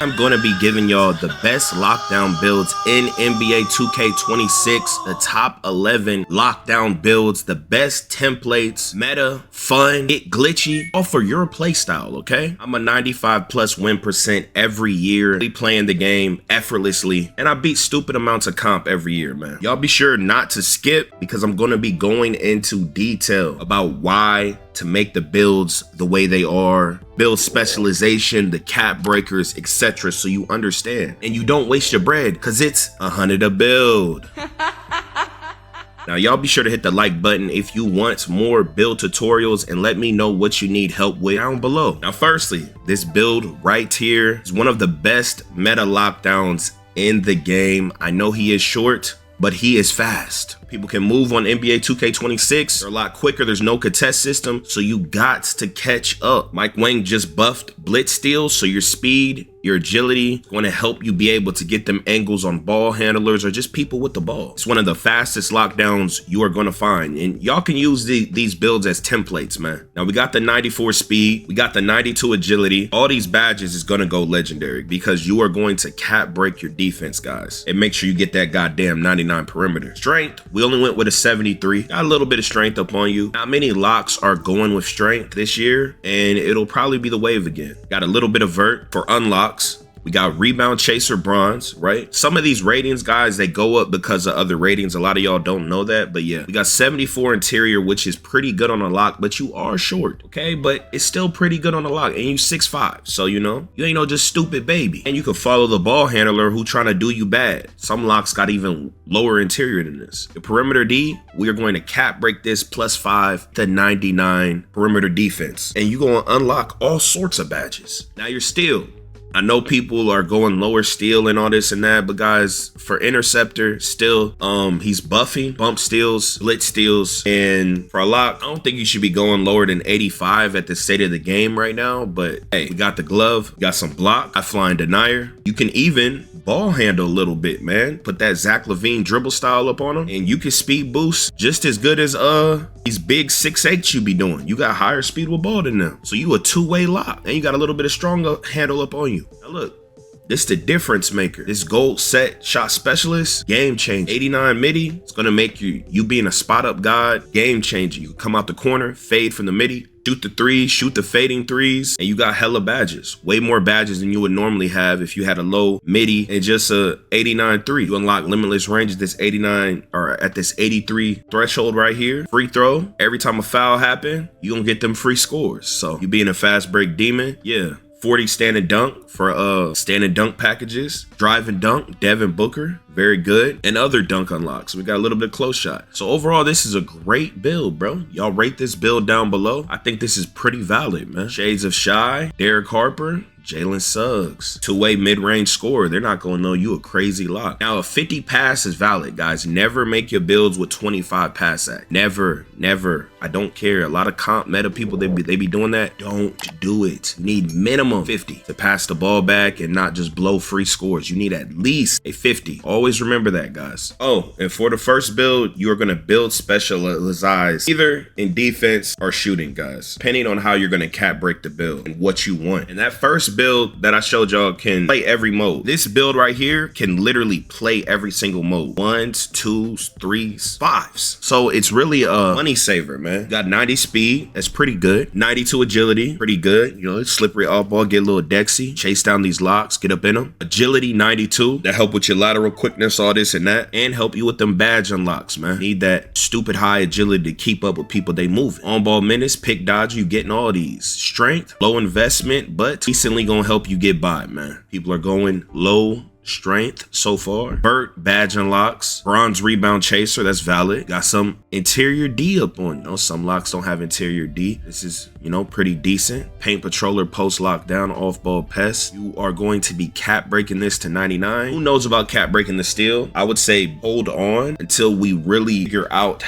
I'm going to be giving y'all the best lockdown builds in NBA 2K26, the top 11 lockdown builds, the best templates, meta, fun, get glitchy, all for your playstyle, okay? I'm a 95+ win percent every year, playing the game effortlessly, and I beat stupid amounts of comp every year, man. Y'all be sure not to skip because I'm going to be going into detail about why to make the builds the way they are, build specialization, the cap breakers, etc. so you understand and you don't waste your bread because it's 100 a build. Now y'all be sure to hit the like button if you want more build tutorials and let me know what you need help with down below. Now firstly, this build right here is one of the best meta lockdowns in the game. I know he is short, but he is fast. People can move on NBA 2K26. They're a lot quicker. There's no contest system, so you got to catch up. Mike Wang just buffed blitz steals, so your speed, your agility is going to help you be able to get them angles on ball handlers or just people with the ball. It's one of the fastest lockdowns you are going to find, and y'all can use these builds as templates, man. Now we got the 94 speed, we got the 92 agility. All these badges is going to go legendary because you are going to cap break your defense, guys, and make sure you get that goddamn 99 perimeter. Strength, we only went with a 73. Got a little bit of strength up on you. Not many locks are going with strength this year, and it'll probably be the wave again. Got a little bit of vert for unlocks. We got rebound chaser bronze, right? Some of these ratings, guys, they go up because of other ratings. A lot of y'all don't know that, but yeah. We got 74 interior, which is pretty good on a lock, but you are short, okay? But it's still pretty good on a lock, and you 6'5", so you know, you ain't no just stupid baby. And you can follow the ball handler who trying to do you bad. Some locks got even lower interior than this. The perimeter D, we are going to cap break this +5 to 99 perimeter defense, and you gonna unlock all sorts of badges. Now you're still, I know people are going lower steal and all this and that, but guys, for interceptor, still, he's buffing, bump steals, blitz steals, and for a lock, I don't think you should be going lower than 85 at the state of the game right now, but hey, we got the glove, we got some block, I flying denier. You can even ball handle a little bit, man. Put that Zach LaVine dribble style up on him, and you can speed boost just as good as these big 6'8" you be doing. You got higher speed with ball than them, so you a two-way lock, and you got a little bit of stronger handle up on you. Now look, this the difference maker. This gold set shot specialist, game changer. 89 midi, it's gonna make you being a spot up god, game changer. You come out the corner, fade from the midi, shoot the threes, shoot the fading threes, and you got hella badges. Way more badges than you would normally have if you had a low midi and just a 89 3. You unlock limitless range at this 89 or at this 83 threshold right here. Free throw, every time a foul happen, you gonna get them free scores. So you being a fast break demon, yeah. 40 stand and dunk for stand and dunk packages. Drive and dunk, Devin Booker, very good. And other dunk unlocks. We got a little bit of close shot. So overall, this is a great build, bro. Y'all rate this build down below. I think this is pretty valid, man. Shades of Shy, Derek Harper, Jalen Suggs, two-way mid-range scorer. They're not gonna know you a crazy lock. Now, a 50 pass is valid, guys. Never make your builds with 25 pass at. Never, never. I don't care. A lot of comp meta people, they be doing that. Don't do it. You need minimum 50 to pass the ball back and not just blow free scores. You need at least a 50. Always remember that, guys. Oh, and for the first build, you're gonna build specialized either in defense or shooting, guys, depending on how you're gonna cap break the build and what you want. And that first build that I showed y'all can play every mode. This build right here can literally play every single mode. 1s, 2s, 3s, 5s. So it's really a money saver, man. Got 90 speed, that's pretty good. 92 agility, pretty good. You know, it's slippery off ball, get a little dexy, chase down these locks, get up in them. Agility 92, that help with your lateral quickness, all this and that, and help you with them badge unlocks, man. Need that stupid high agility to keep up with people they moving. On ball minutes, pick dodge, you getting all these. Strength, low investment, but decently gonna help you get by, man. People are going low strength so far. Vert, badge unlocks, bronze rebound chaser, that's valid. Got some interior D up on, you know, some locks don't have interior D. This is, you know, pretty decent. Paint patroller, post lockdown, off ball pest. You are going to be cap breaking this to 99. Who knows about cap breaking the steal? I would say hold on until we really figure out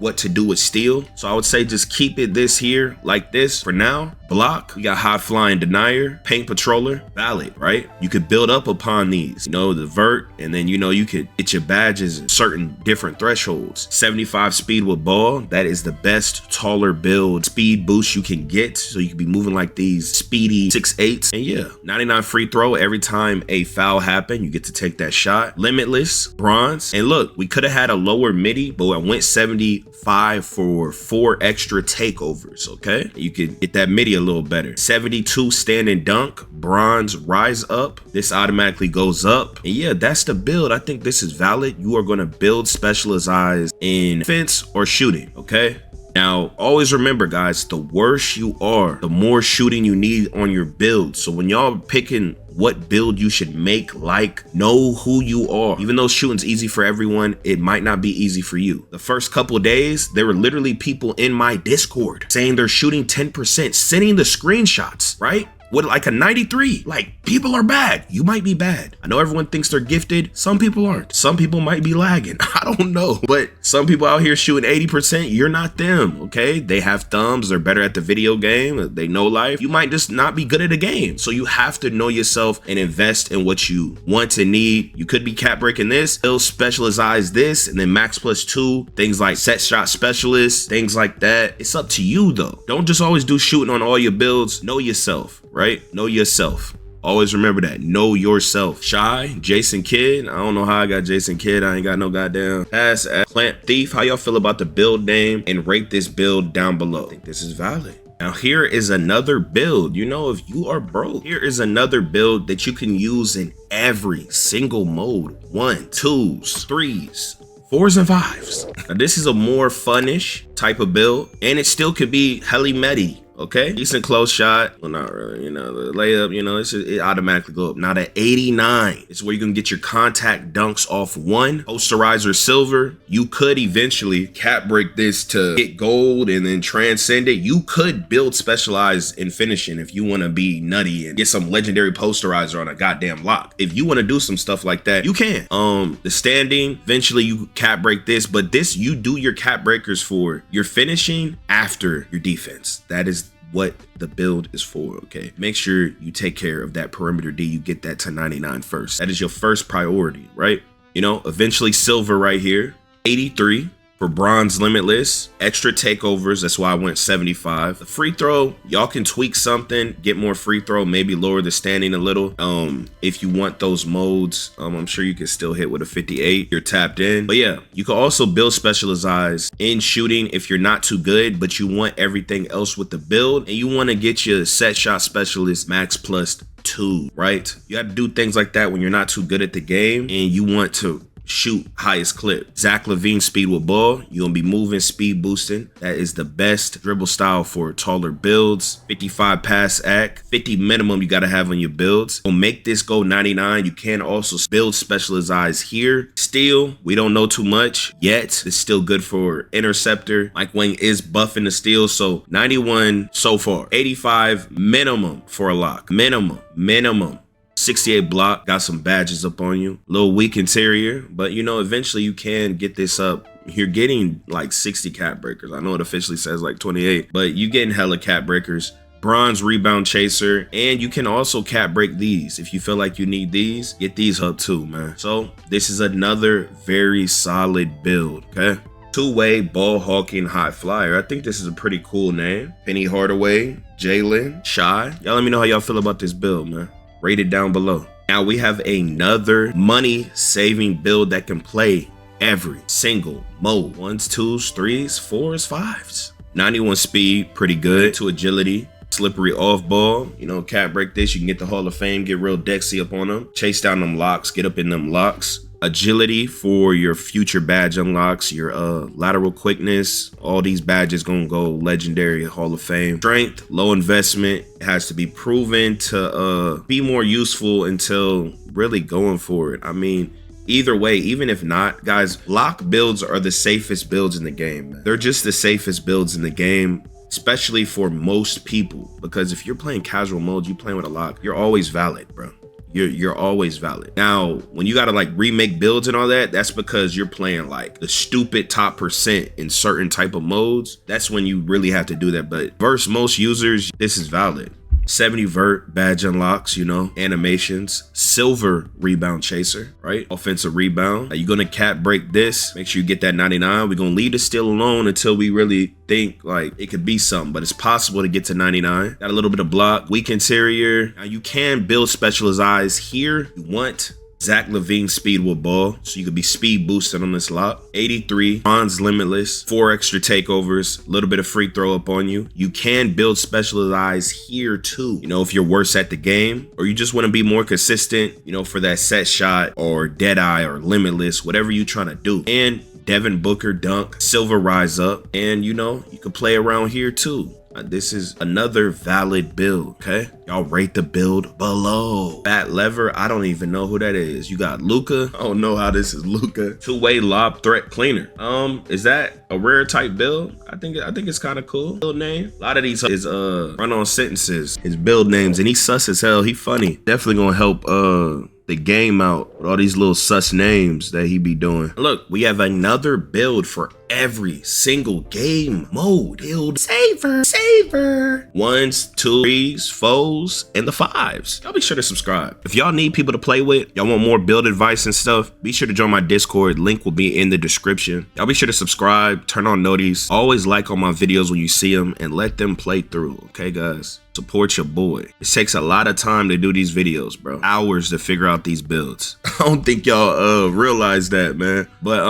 what to do with steal. So I would say just keep it this here like this for now. Block, we got high flying denier, paint patroller, valid, right? You could build up upon these. these, you know, the vert, and then, you know, you could get your badges at certain different thresholds. 75 speed with ball, that is the best taller build speed boost you can get, so you can be moving like these speedy 6'8s. And yeah, 99 free throw. Every time a foul happen, you get to take that shot. Limitless bronze. And look, we could have had a lower midi, but I went 75 for 4 extra takeovers. Okay, you could get that midi a little better. 72 stand and dunk, bronze rise up. This automatically goes up. And yeah, that's the build. I think this is valid. You are going to build specialized in defense or shooting. Okay, now always remember, guys, the worse you are, the more shooting you need on your build. So when y'all picking what build you should make, like, know who you are. Even though shooting's easy for everyone, it might not be easy for you. The first couple of days, there were literally people in my Discord saying they're shooting 10%, sending the screenshots, right? With like a 93. Like, people are bad. You might be bad. I know everyone thinks they're gifted. Some people aren't. Some people might be lagging. I don't know. But some people out here shooting 80%, you're not them, okay? They have thumbs. They're better at the video game. They know life. You might just not be good at a game. So you have to know yourself and invest in what you want and need. You could be cap breaking this, still specialize this, and then max plus 2, things like set shot specialist, things like that. It's up to you though. Don't just always do shooting on all your builds. Know yourself. Right? Know yourself. Always remember that. Know yourself. Shy, Jason Kidd. I don't know how I got Jason Kidd. I ain't got no goddamn pass. Plant Thief. How y'all feel about the build name? And rate this build down below. I think this is valid. Now here is another build. You know, if you are broke, here is another build that you can use in every single mode. 1, 2s, 3s, 4s, and 5s. Now this is a more funnish type of build, and it still could be heli medi. Okay, decent close shot. Well, not really, you know, the layup, you know, it automatically go up. Now the 89 is where you're gonna get your contact dunks off 1. Posterizer silver. You could eventually cap break this to get gold and then transcend it. You could build specialized in finishing if you want to be nutty and get some legendary posterizer on a goddamn lock. If you want to do some stuff like that, you can. The standing, eventually you cap break this, but this, you do your cap breakers for your finishing after your defense. That is what the build is for. Okay, make sure you take care of that perimeter D. You get that to 99 first. That is your first priority, right? You know, eventually silver right here. 83 for bronze limitless. Extra takeovers, that's why I went 75. The free throw, y'all can tweak something, get more free throw, maybe lower the standing a little. If you want those modes, I'm sure you can still hit with a 58. You're tapped in. But yeah, you can also build specialized in shooting if you're not too good, but you want everything else with the build, and you want to get your set shot specialist max plus 2, right? You have to do things like that when you're not too good at the game and you want to shoot highest clip. Zach LaVine speed with ball. You're gonna be moving, speed boosting. That is the best dribble style for taller builds. 55 pass act, 50 minimum you gotta have on your builds. Gonna make this go 99. You can also build specialized here. Steal, we don't know too much yet. It's still good for interceptor. Mike Wang is buffing the steal, so 91 so far. 85 minimum for a lock. Minimum. 68 block, got some badges up on you. A little weak interior, but you know, eventually you can get this up. You're getting like 60 cap breakers. I know it officially says like 28, but you getting hella cap breakers. Bronze rebound chaser, and you can also cap break these. If you feel like you need these, get these up too, man. So this is another very solid build, okay? Two-way ball hawking high flyer. I think this is a pretty cool name. Penny Hardaway, Jalen, Shy. Y'all let me know how y'all feel about this build, man. Rate it down below. Now we have another money saving build that can play every single mode. 1s, 2s, 3s, 4s, 5s. 91 speed, pretty good. To agility, slippery off ball. You know, cap break this, you can get the Hall of Fame, get real Dexy up on them. Chase down them locks, get up in them locks. Agility for your future badge unlocks, your lateral quickness. All these badges gonna go legendary Hall of Fame. Strength, low investment. It has to be proven to be more useful until really going for it. I mean, either way, even if not, guys, lock builds are the safest builds in the game, man. They're just the safest builds in the game, especially for most people, because if you're playing casual mode, you playing with a lock, you're always valid, bro. You're always valid. Now, when you gotta like remake builds and all that, that's because you're playing like the stupid top percent in certain type of modes. That's when you really have to do that. But versus most users, this is valid. 70 vert, badge unlocks, you know, animations, silver rebound chaser, right? Offensive rebound. Now you're gonna cap break this. Make sure you get that 99. We're gonna leave the steal alone until we really think like it could be something, but it's possible to get to 99. Got a little bit of block, weak interior. Now you can build specialized eyes here. You want Zach LaVine speed with ball, so you could be speed boosted on this lock. 83, bronze limitless, 4 extra takeovers, a little bit of free throw up on you. You can build specialized eyes here too. You know, if you're worse at the game, or you just want to be more consistent, you know, for that set shot or dead eye or limitless, whatever you're trying to do. And Devin Booker dunk, silver rise up, and you know, you can play around here too. This is another valid build, okay? Y'all rate the build below. Bat lever, I don't even know who that is. You got Luca. I don't know how this is Luca. Two-way lob threat cleaner. Is that a rare type build? I think it's kind of cool. Build name. A lot of these is run-on sentences. His build names, and he's sus as hell. He funny. Definitely gonna help the game out with all these little sus names that he be doing. Look, we have another build for every single game mode. Build saver. 1s, 2s, 3s, 4s, and the 5s. Y'all be sure to subscribe. If y'all need people to play with, y'all want more build advice and stuff, be sure to join my Discord. Link will be in the description. Y'all be sure to subscribe, turn on notice, always like on my videos when you see them, and let them play through, okay guys? Support your boy. It takes a lot of time to do these videos, bro. Hours to figure out these builds. I don't think y'all realize that, man. But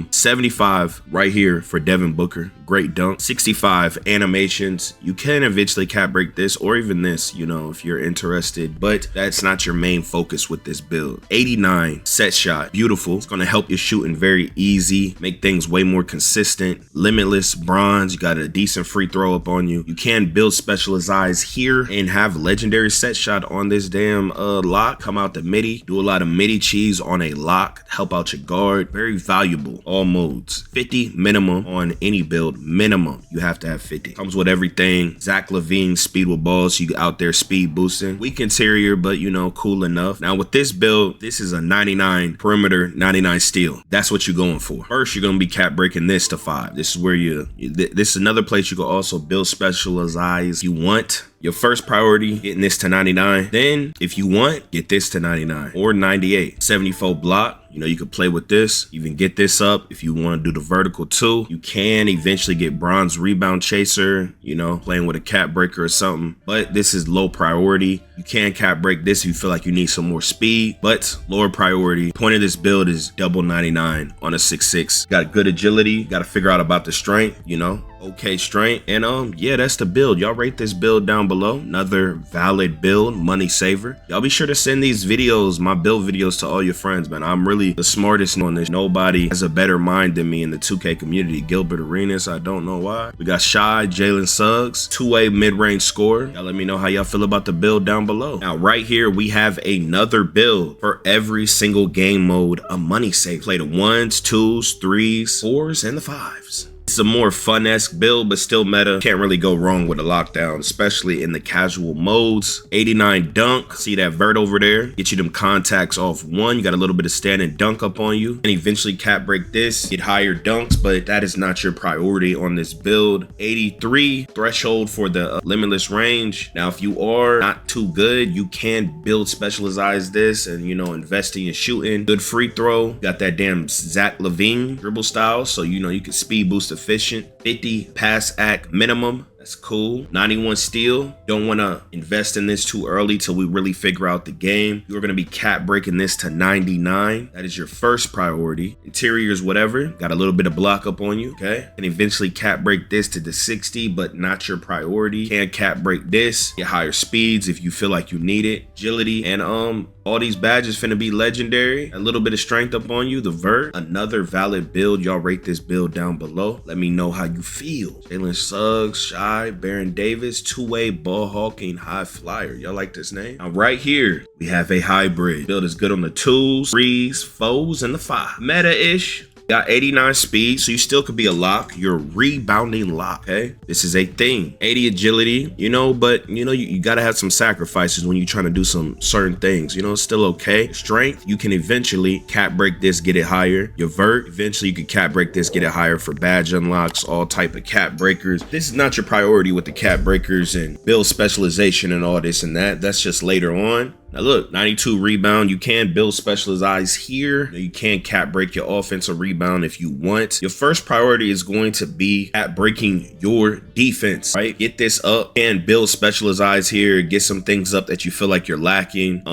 75 right here for Devin Booker. Great dunk. 65 animations. You can eventually cap break this or even this, you know, if you're interested, but that's not your main focus with this build. 89 set shot. Beautiful. It's going to help your shooting very easy, make things way more consistent. Limitless bronze. You got a decent free throw up on you. You can build specialized eyes here and have legendary set shot on this damn lock. Come out the midi. Do a lot of midi cheese on a lock. Help out your guard. Very valuable. All modes. 50 minimum on any build. Minimum. You have to have 50. Comes with everything. Zach LaVine speed with balls. So you out there speed boosting. Weak interior, but you know, cool enough. Now with this build, this is a 99 perimeter, 99 steal. That's what you're going for. First, you're going to be cap breaking this to 5. This is where this is another place you can also build specialized eyes. You want your first priority, getting this to 99. Then if you want, get this to 99 or 98. 74 block. You know, you could play with this, even get this up. If you want to do the vertical too, you can eventually get bronze rebound chaser, you know, playing with a cap breaker or something, but this is low priority. You can cap break this if you feel like you need some more speed, but lower priority. Point of this build is double 99 on a 6'6". Got good agility, got to figure out about the strength, you know, okay strength. And yeah, that's the build. Y'all rate this build down below. Another valid build, money saver. Y'all be sure to send these videos, my build videos, to all your friends, man. I'm really the smartest on this. Nobody has a better mind than me in the 2K community. Gilbert Arenas, I don't know why. We got Shy, Jalen Suggs, two-way mid-range scorer. Y'all let me know how y'all feel about the build down below. Now right here we have another build for every single game mode, a money save. Play the 1s, 2s, 3s, 4s, and the 5s. It's a more fun-esque build, but still meta. Can't really go wrong with a lockdown, especially in the casual modes. 89 dunk. See that vert over there? Get you them contacts off 1. You got a little bit of standing dunk up on you. And eventually cap break this. Get higher dunks, but that is not your priority on this build. 83 threshold for the limitless range. Now, if you are not too good, you can build specialize this and, you know, invest in your shooting. Good free throw. Got that damn Zach LaVine dribble style, so, you know, you can speed boost efficient. 50 pass act minimum. That's cool. 91 steal. Don't want to invest in this too early till we really figure out the game. You're going to be cap breaking this to 99. That is your first priority. Interiors, whatever. Got a little bit of block up on you, okay? And eventually cap break this to the 60, but not your priority. Can cap break this. Get higher speeds if you feel like you need it. Agility and all these badges finna be legendary. A little bit of strength up on you. The vert. Another valid build. Y'all rate this build down below. Let me know how you feel. Jalen Suggs, Shy, Baron Davis, two-way ball hawking high flyer. Y'all like this name? Now right here, we have a hybrid. Build is good on the 2s, 3s, 4s, and the 5. Meta-ish. Got 89 speed, so you still could be a lock. You're a rebounding lock, okay? This is a thing. 80 agility, you know, but you gotta have some sacrifices when you're trying to do some certain things. You know, it's still okay. Strength, you can eventually cap break this, get it higher. Your vert, eventually you can cap break this, get it higher for badge unlocks, all type of cap breakers. This is not your priority with the cap breakers and build specialization and all this and that. That's just later on. Now look, 92 rebound, you can build specialize here. You can cap break your offensive rebound if you want. Your first priority is going to be at breaking your defense, right? Get this up and build specialize here, get some things up that you feel like you're lacking.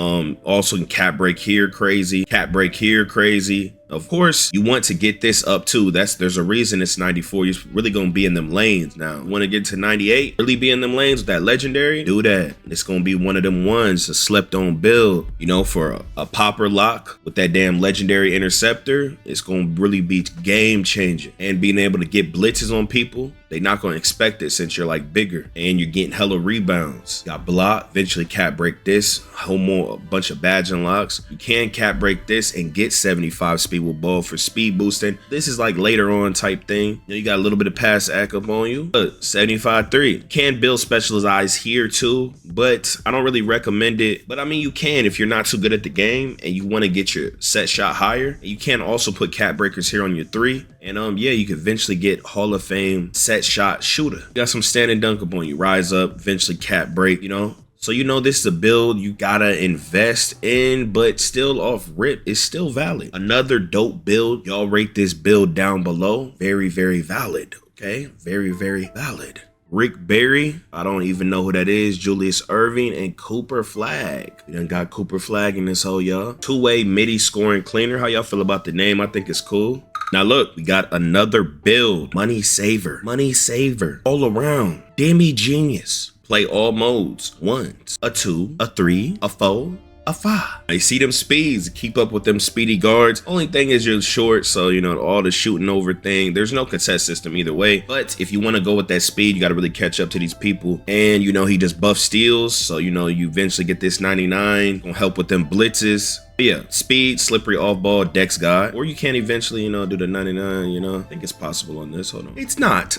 Also can cap break here, crazy. Cap break here, crazy. Of course, you want to get this up too. There's a reason it's 94. You're really gonna be in them lanes now. You want to get to 98, really be in them lanes with that legendary? Do that. It's gonna be one of them ones, a slept on build, you know, for a popper lock with that damn legendary interceptor. It's gonna really be game changing. And being able to get blitzes on people, they not gonna expect it since you're like bigger and you're getting hella rebounds. Got block, eventually cap break this, a bunch of badge unlocks. You can cap break this and get 75 speed with ball for speed boosting. This is like later on type thing. You know, you got a little bit of pass act up on you, but 75-3. Can build specialize here too, but I don't really recommend it. But I mean, you can if you're not too good at the game and you want to get your set shot higher. You can also put cap breakers here on your 3. And yeah, you could eventually get Hall of Fame set shot shooter. You got some standing dunk up on you, rise up, eventually cap break, you know. So you know this is a build you gotta invest in, but still off rip, it's still valid. Another dope build, y'all rate this build down below. Very, very valid, okay? Very, very valid. Rick Barry, I don't even know who that is. Julius Irving and Cooper Flag. We done got Cooper Flag in this whole, y'all. Two-way MIDI scoring cleaner. How y'all feel about the name? I think it's cool. Now look, we got another build. Money saver. Money saver. All around. Demi genius. Play all modes. 1, a 2, a 3, a 4, a 5. I see them speeds. Keep up with them speedy guards. Only thing is you're short, so you know all the shooting over thing. There's no contest system either way. But if you want to go with that speed, you got to really catch up to these people. And you know he just buff steals, so you know you eventually get this 99. Gonna help with them blitzes. But yeah, speed, slippery off ball, dex guy. Or you can eventually, you know, do the 99, you know. I think it's possible on this. Hold on. It's not.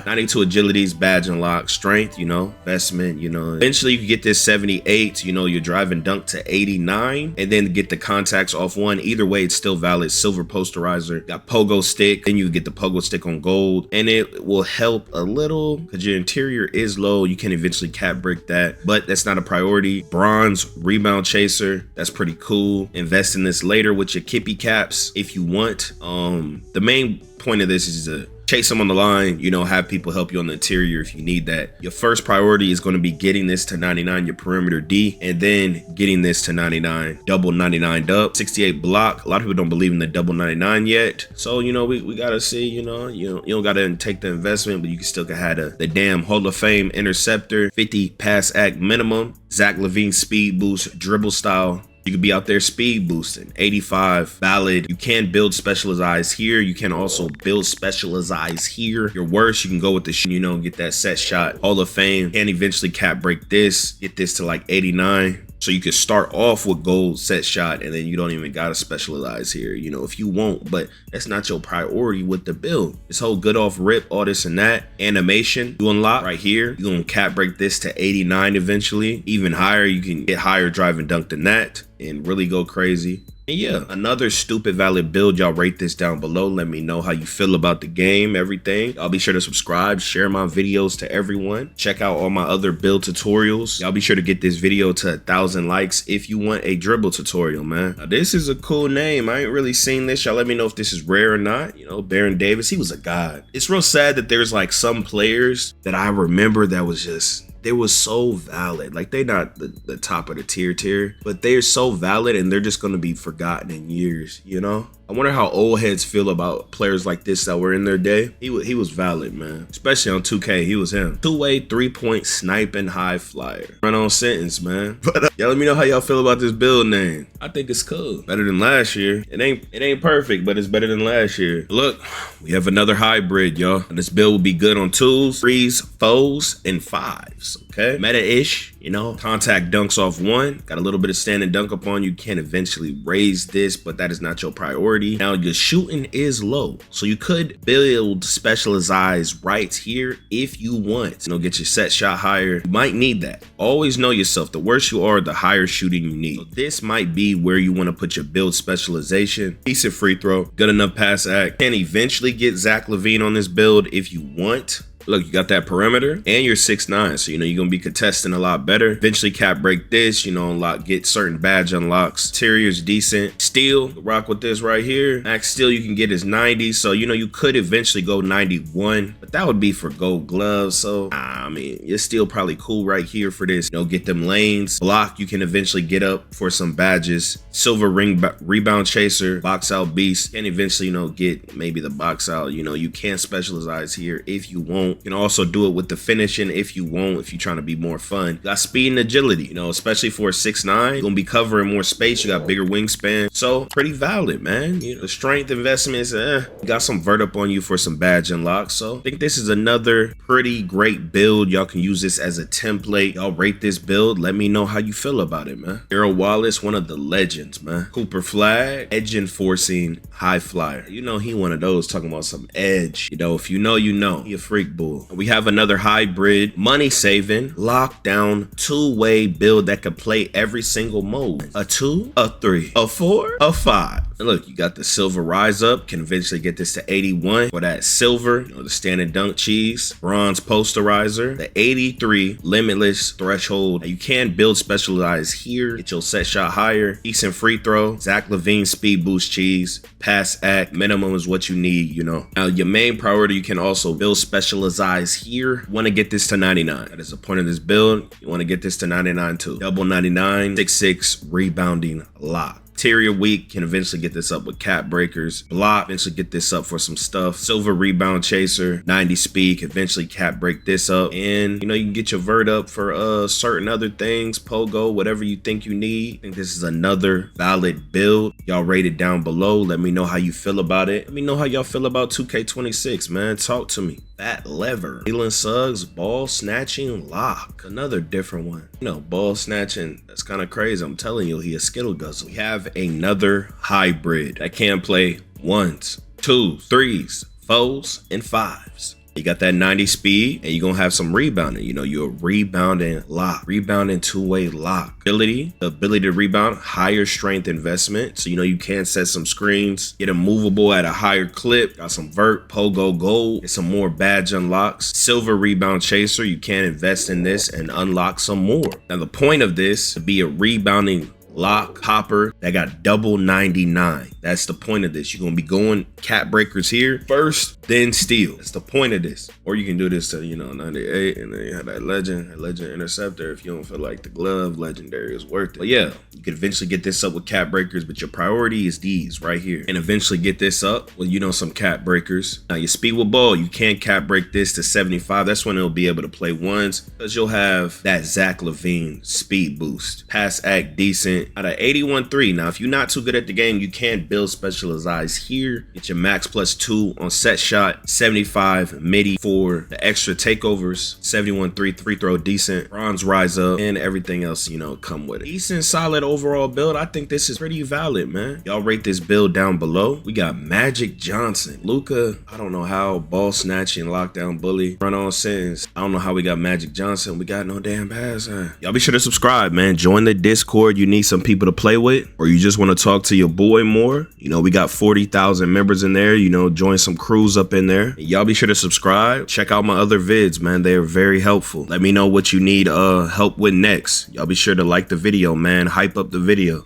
92 agilities, badge and lock, strength, you know, investment, you know. Eventually you can get this 78, you know, you're driving dunk to 89 and then get the contacts off 1. Either way, it's still valid. Silver posterizer, got pogo stick, then you get the pogo stick on gold, and it will help a little because your interior is low. You can eventually cap break that, but that's not a priority. Bronze rebound chaser, that's pretty cool. Invest in this later with your Kippy caps if you want. The main point of this is to chase them on the line, you know, have people help you on the interior if you need that. Your first priority is going to be getting this to 99, your perimeter D, and then getting this to 99, double 99'd up, 68 block. A lot of people don't believe in the double 99 yet. So, you know, we got to see, you know, you don't got to take the investment, but you can still have the damn Hall of Fame interceptor, 50 pass act minimum, Zach LaVine speed boost, dribble style. You could be out there speed boosting. 85 valid. You can build specialize here. You can also build specialize here. Your worst, you can go with the you know, get that set shot. Hall of Fame. Can eventually cap break this. Get this to like 89. So you could start off with gold set shot and then you don't even gotta specialize here, you know, if you won't, but that's not your priority with the build. This whole good off rip, all this and that. Animation, you unlock right here. You're gonna cap break this to 89 eventually. Even higher, you can get higher drive and dunk than that and really go crazy. And yeah, another stupid valid build. Y'all rate this down below. Let me know how you feel about the game, everything. Y'all be sure to subscribe, share my videos to everyone. Check out all my other build tutorials. Y'all be sure to get this video to 1,000 likes if you want a dribble tutorial, man. Now, this is a cool name. I ain't really seen this. Y'all let me know if this is rare or not. You know, Baron Davis, he was a god. It's real sad that there's like some players that I remember that was just, they was so valid. Like they not the top of the tier, but they're so valid and they're just gonna be forgotten in years, you know? I wonder how old heads feel about players like this that were in their day. He was valid, man. Especially on 2K, he was him. Two-way, 3-point sniping high flyer. Run on sentence, man. But y'all let me know how y'all feel about this build name. I think it's cool. Better than last year. It ain't perfect, but it's better than last year. Look, we have another hybrid, y'all. This build will be good on 2s, 3s, 4s, and 5s. Okay, meta-ish, You know, contact dunks off one, got a little bit of stand and dunk upon. You can eventually raise this, but that is not your priority. Now your shooting is low, so you could build specialized right here if you want. You know, get your set shot higher. You might need that. Always know yourself. The worse you are, the higher shooting you need. So this might be where you want to put your build specialization. Decent free throw, good enough pass act. Can eventually get Zach LaVine on this build if you want. Look, you got that perimeter and you're 6'9", so you know you're gonna be contesting a lot better. Eventually cap break this, you know, get certain badge unlocks. Interior's decent. Steal, rock with this right here. Max steal you can get is 90, so you know you could eventually go 91, but that would be for gold gloves. So I mean, you're still probably cool right here for this. You know, get them lanes. Block you can eventually get up for some badges. Silver rebound chaser, box out beast, can eventually, you know, get maybe the box out. You know, you can specialize here if you want. You can also do it with the finishing if you want, if you're trying to be more fun. You got speed and agility, you know, especially for a 6'9", you're gonna be covering more space. You got bigger wingspan, so pretty valid, man. You know, the strength investments, you got some vert up on you for some badge unlocks. So I think this is another pretty great build. Y'all can use this as a template. Y'all rate this build. Let me know how you feel about it, man. Darryl Wallace, one of the legends, man. Cooper Flag, edge enforcing high flyer. You know, he one of those talking about some edge. You know, if you know, you know. He a freak bull. We have another hybrid, money saving, lockdown, two-way build that could play every single mode. A 2, a 3, a 4, a 5. And look, you got the silver rise up, can eventually get this to 81 for that silver, you know, the stand and dunk cheese, bronze posterizer, the 83 limitless threshold. You can build specialized here, get your set shot higher, decent free throw, Zach LaVine speed boost cheese, pass act, minimum is what you need, you know. Now your main priority, you can also build specialized here. Want to get this to 99. That is the point of this build. You want to get this to 99 too. Double 99, 6'6", rebounding lock. Interior weak, can eventually get this up with cap breakers. Block, eventually get this up for some stuff. Silver rebound chaser, 90 speed, can eventually cap break this up. And you know, you can get your vert up for certain other things, pogo, whatever you think you need. I think this is another valid build. Y'all rate it down below. Let me know how you feel about it. Let me know how y'all feel about 2K26, man. Talk to me. Fat lever, Jalen Suggs, ball snatching lock, another different one. You know, ball snatching, that's kind of crazy. I'm telling you, he a skittle guzzle. We have another hybrid that can play 1s, 2s, 3s, 4s, and 5s. You got that 90 speed, and you're gonna have some rebounding. You know, you're a rebounding lock, rebounding two-way lock. The ability to rebound, higher strength investment. So, you know, you can set some screens, get a movable at a higher clip, got some vert, pogo gold, get some more badge unlocks. Silver rebound chaser, you can invest in this and unlock some more. Now, the point of this to be a rebounding lock hopper that got double 99. That's the point of this. You're gonna be going cap breakers here first, then steal. That's the point of this. Or you can do this to, you know, 98, and then you have that legend interceptor. If you don't feel like the glove legendary is worth it. But yeah, you could eventually get this up with cap breakers, but your priority is these right here. And eventually get this up with, you know, some cap breakers. Now your speed with ball, you can cap break this to 75. That's when it'll be able to play 1s, because you'll have that Zach LaVine speed boost. Pass act decent. Out of 81-3. Now, if you're not too good at the game, you can build specialized here. Get your max +2 on set shot, 75 midi for the extra takeovers, 71-3 free throw decent, bronze rise up, and everything else, you know, come with it. Decent, solid overall build. I think this is pretty valid, man. Y'all rate this build down below. We got Magic Johnson, Luka. I don't know how, ball snatching, lockdown bully, run on sentence. I don't know how we got Magic Johnson. We got no damn pass. Y'all be sure to subscribe, man. Join the Discord. You need some people to play with, or you just want to talk to your boy more. You know, we got 40,000 members in there. You know, join some crews up in there. Y'all be sure to subscribe. Check out my other vids, man. They are very helpful. Let me know what you need help with next. Y'all be sure to like the video, man. Hype up the video.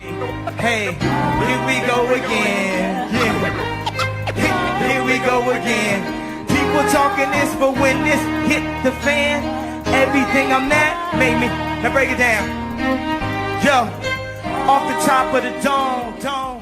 Hey, here we go again. Yeah. Here we go again. People talking this, but when this hit the fan, everything I'm at made me. Now break it down. Yo, off the top of the dome.